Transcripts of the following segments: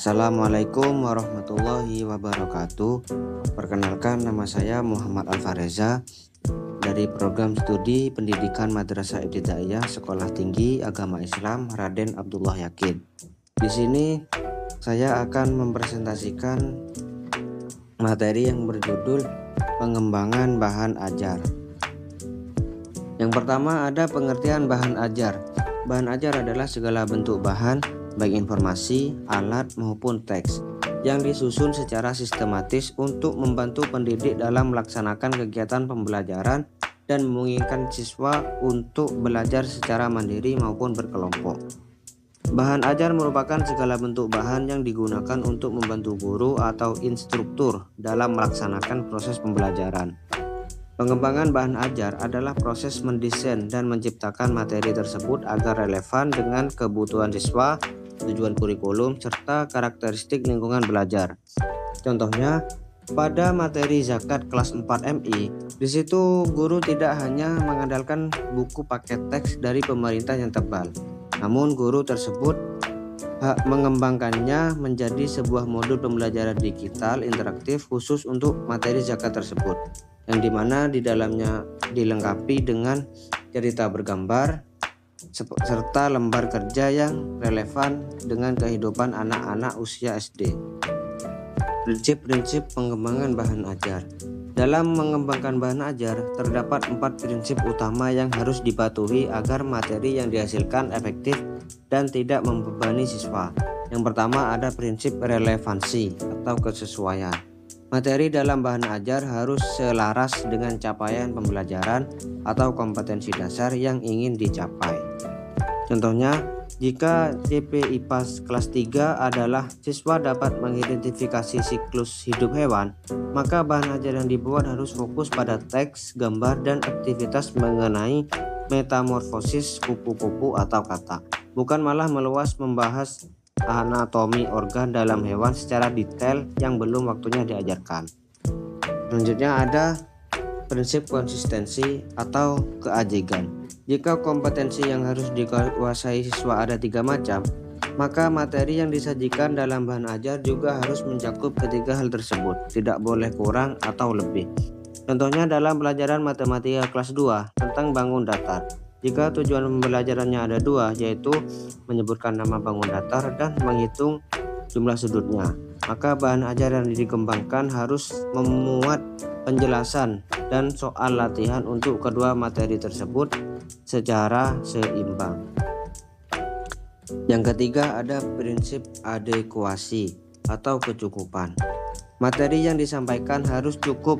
Assalamualaikum warahmatullahi wabarakatuh. Perkenalkan, nama saya Muhammad Alfareza dari program studi pendidikan Madrasah Ibtidaiyah Sekolah Tinggi Agama Islam Raden Abdullah Yakin. Di sini saya akan mempresentasikan materi yang berjudul pengembangan bahan ajar. Yang pertama ada pengertian bahan ajar. Bahan ajar adalah segala bentuk bahan, baik informasi, alat maupun teks, yang disusun secara sistematis untuk membantu pendidik dalam melaksanakan kegiatan pembelajaran dan memungkinkan siswa untuk belajar secara mandiri maupun berkelompok. Bahan ajar merupakan segala bentuk bahan yang digunakan untuk membantu guru atau instruktur dalam melaksanakan proses pembelajaran. Pengembangan bahan ajar adalah proses mendesain dan menciptakan materi tersebut agar relevan dengan kebutuhan siswa, tujuan kurikulum, serta karakteristik lingkungan belajar. Contohnya, pada materi zakat kelas 4 MI, di situ guru tidak hanya mengandalkan buku paket teks dari pemerintah yang tebal, namun guru tersebut mengembangkannya menjadi sebuah modul pembelajaran digital interaktif khusus untuk materi zakat tersebut, yang dimana di dalamnya dilengkapi dengan cerita bergambar serta lembar kerja yang relevan dengan kehidupan anak-anak usia SD. Prinsip-prinsip pengembangan bahan ajar. Dalam mengembangkan bahan ajar, terdapat 4 prinsip utama yang harus dipatuhi agar materi yang dihasilkan efektif dan tidak membebani siswa. Yang pertama ada prinsip relevansi atau kesesuaian. Materi dalam bahan ajar harus selaras dengan capaian pembelajaran atau kompetensi dasar yang ingin dicapai. Contohnya, jika CP IPA kelas 3 adalah siswa dapat mengidentifikasi siklus hidup hewan, maka bahan ajar yang dibuat harus fokus pada teks, gambar, dan aktivitas mengenai metamorfosis kupu-kupu atau katak, bukan malah meluas membahas anatomi organ dalam hewan secara detail yang belum waktunya diajarkan. Selanjutnya ada prinsip konsistensi atau keajegan. Jika kompetensi yang harus dikuasai siswa ada 3 macam, maka materi yang disajikan dalam bahan ajar juga harus mencakup ketiga hal tersebut, tidak boleh kurang atau lebih. Contohnya dalam pelajaran matematika kelas 2 tentang bangun datar. Jika tujuan pembelajarannya ada 2, yaitu menyebutkan nama bangun datar dan menghitung jumlah sudutnya, maka bahan ajar yang dikembangkan harus memuat penjelasan dan soal latihan untuk kedua materi tersebut secara seimbang. Yang ketiga ada prinsip adekuasi atau kecukupan. Materi yang disampaikan harus cukup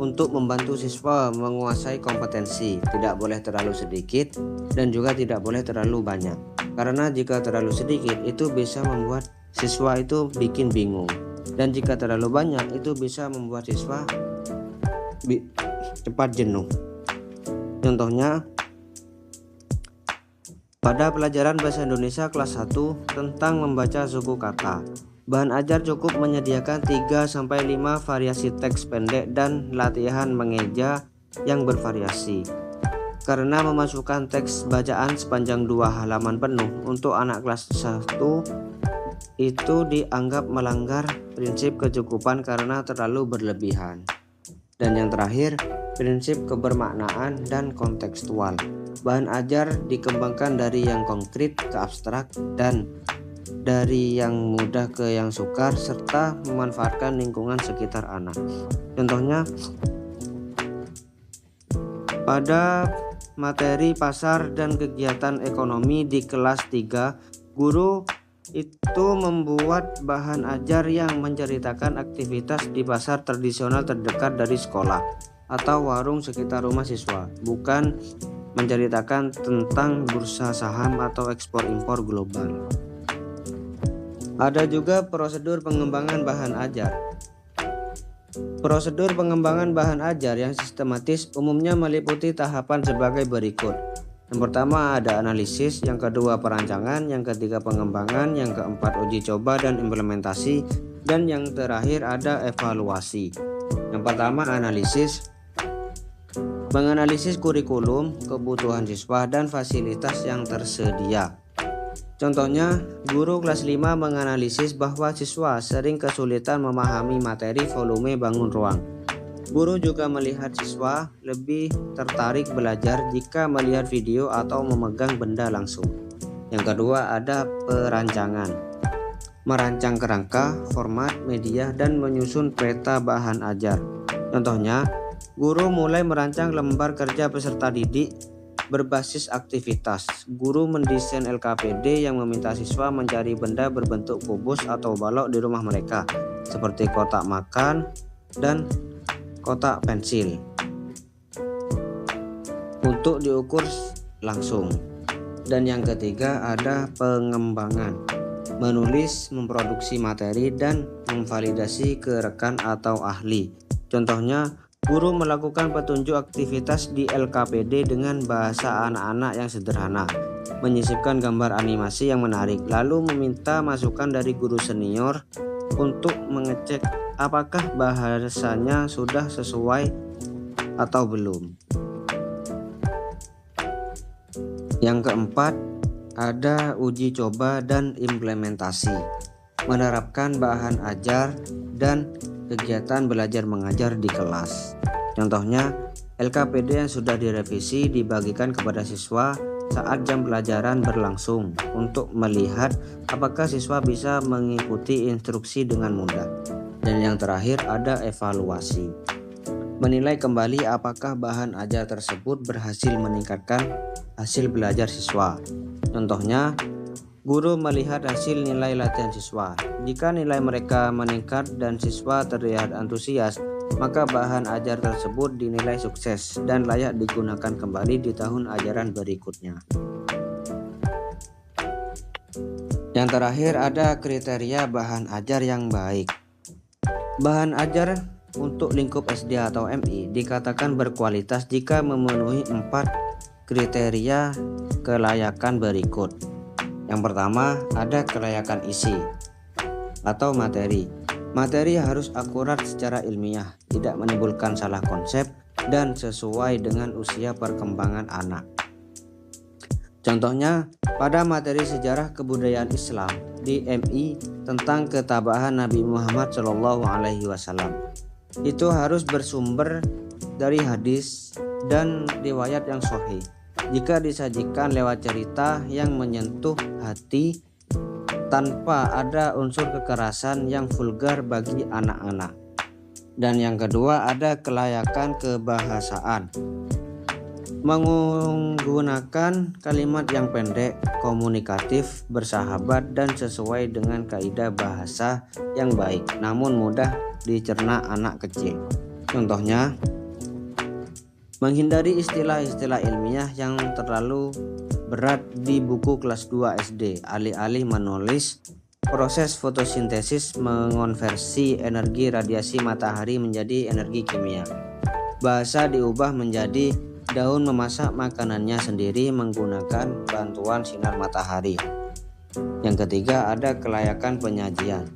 untuk membantu siswa menguasai kompetensi, tidak boleh terlalu sedikit dan juga tidak boleh terlalu banyak. Karena jika terlalu sedikit itu bisa membuat siswa itu bikin bingung, dan jika terlalu banyak itu bisa membuat siswa cepat jenuh. Contohnya, pada pelajaran bahasa Indonesia kelas 1 tentang membaca suku kata, bahan ajar cukup menyediakan 3-5 variasi teks pendek dan latihan mengeja yang bervariasi. Karena memasukkan teks bacaan sepanjang 2 halaman penuh untuk anak kelas 1 itu dianggap melanggar prinsip kecukupan karena terlalu berlebihan. Dan yang terakhir, prinsip kebermaknaan dan kontekstual. Bahan ajar dikembangkan dari yang konkret ke abstrak dan dari yang mudah ke yang sukar serta memanfaatkan lingkungan sekitar anak. Contohnya, pada materi pasar dan kegiatan ekonomi di kelas 3, guru itu membuat bahan ajar yang menceritakan aktivitas di pasar tradisional terdekat dari sekolah atau warung sekitar rumah siswa, bukan menceritakan tentang bursa saham atau ekspor impor global. Ada juga prosedur pengembangan bahan ajar. Prosedur pengembangan bahan ajar yang sistematis umumnya meliputi tahapan sebagai berikut. Yang pertama ada analisis, yang kedua perancangan, yang ketiga pengembangan, yang keempat uji coba dan implementasi, dan yang terakhir ada evaluasi. Yang pertama analisis. Menganalisis kurikulum, kebutuhan siswa, dan fasilitas yang tersedia. Contohnya, guru kelas 5 menganalisis bahwa siswa sering kesulitan memahami materi volume bangun ruang. Guru juga melihat siswa lebih tertarik belajar jika melihat video atau memegang benda langsung. Yang kedua ada perancangan. Merancang kerangka, format, media, dan menyusun peta bahan ajar. Contohnya, guru mulai merancang lembar kerja peserta didik berbasis aktivitas. Guru mendesain LKPD yang meminta siswa mencari benda berbentuk kubus atau balok di rumah mereka, seperti kotak makan dan kotak pensil, untuk diukur langsung. Dan yang ketiga ada pengembangan. Menulis, memproduksi materi, dan memvalidasi ke rekan atau ahli. Contohnya, guru melakukan petunjuk aktivitas di LKPD dengan bahasa anak-anak yang sederhana, menyisipkan gambar animasi yang menarik, lalu meminta masukan dari guru senior untuk mengecek apakah bahasanya sudah sesuai atau belum. Yang keempat, ada uji coba dan implementasi. Menerapkan bahan ajar dan kegiatan belajar mengajar di kelas. Contohnya, LKPD yang sudah direvisi dibagikan kepada siswa saat jam pelajaran berlangsung untuk melihat apakah siswa bisa mengikuti instruksi dengan mudah. Dan yang terakhir ada evaluasi. Menilai kembali apakah bahan ajar tersebut berhasil meningkatkan hasil belajar siswa. Contohnya, guru melihat hasil nilai latihan siswa. Jika nilai mereka meningkat dan siswa terlihat antusias, maka bahan ajar tersebut dinilai sukses dan layak digunakan kembali di tahun ajaran berikutnya. Yang terakhir ada kriteria bahan ajar yang baik. Bahan ajar untuk lingkup SD atau MI dikatakan berkualitas jika memenuhi 4 kriteria kelayakan berikut. Yang pertama ada kelayakan isi atau materi. Materi harus akurat secara ilmiah, tidak menimbulkan salah konsep, dan sesuai dengan usia perkembangan anak. Contohnya, pada materi sejarah kebudayaan Islam di MI tentang ketabahan Nabi Muhammad SAW, itu harus bersumber dari hadis dan riwayat yang sahih. Jika disajikan lewat cerita yang menyentuh hati tanpa ada unsur kekerasan yang vulgar bagi anak-anak. Dan yang kedua ada kelayakan kebahasaan. Menggunakan kalimat yang pendek, komunikatif, bersahabat, dan sesuai dengan kaidah bahasa yang baik, namun mudah dicerna anak kecil. Contohnya, menghindari istilah-istilah ilmiah yang terlalu berat di buku kelas 2 SD, alih-alih menulis proses fotosintesis mengonversi energi radiasi matahari menjadi energi kimia. Bahasa diubah menjadi daun memasak makanannya sendiri menggunakan bantuan sinar matahari. Yang ketiga ada kelayakan penyajian.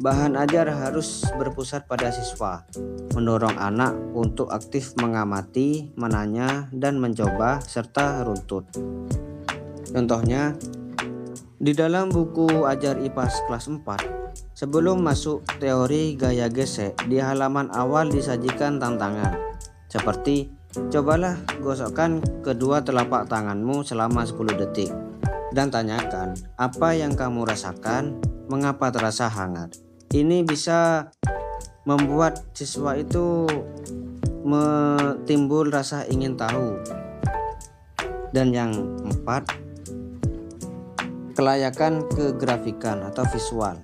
Bahan ajar harus berpusat pada siswa, mendorong anak untuk aktif mengamati, menanya, dan mencoba, serta runtut. Contohnya, di dalam buku ajar IPA kelas 4, sebelum masuk teori gaya gesek, di halaman awal disajikan tantangan, seperti cobalah gosokkan kedua telapak tanganmu selama 10 detik, dan tanyakan apa yang kamu rasakan, mengapa terasa hangat. Ini bisa membuat siswa itu timbul rasa ingin tahu. Dan yang 4, kelayakan kegrafikan atau visual.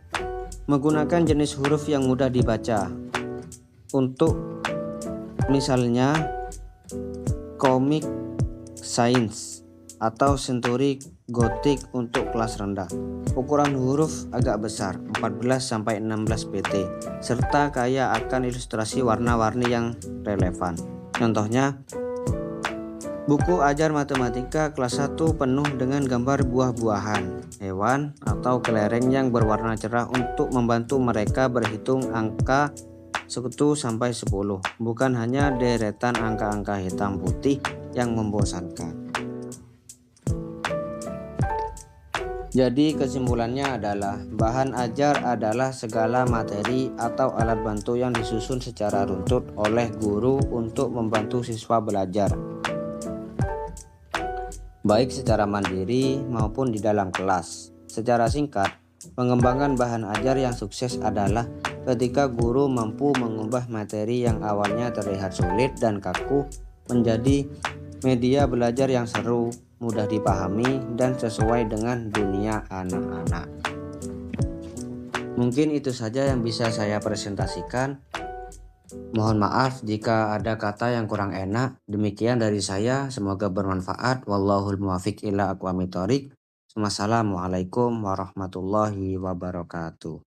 Menggunakan jenis huruf yang mudah dibaca. Untuk misalnya komik sains atau senturi gotik untuk kelas rendah. Ukuran huruf agak besar, 14-16 pt, serta kaya akan ilustrasi warna-warni yang relevan. Contohnya, buku ajar matematika kelas 1 penuh dengan gambar buah-buahan, hewan, atau kelereng yang berwarna cerah untuk membantu mereka berhitung angka 1 sampai 10, bukan hanya deretan angka-angka hitam putih yang membosankan. Jadi kesimpulannya adalah bahan ajar adalah segala materi atau alat bantu yang disusun secara runtut oleh guru untuk membantu siswa belajar, baik secara mandiri maupun di dalam kelas. Secara singkat, mengembangkan bahan ajar yang sukses adalah ketika guru mampu mengubah materi yang awalnya terlihat sulit dan kaku menjadi media belajar yang seru, mudah dipahami, dan sesuai dengan dunia anak-anak. Mungkin itu saja yang bisa saya presentasikan. Mohon maaf jika ada kata yang kurang enak. Demikian dari saya, semoga bermanfaat. Wallahul muwaffiq ila aqwamit thoriq. Wassalamualaikum warahmatullahi wabarakatuh.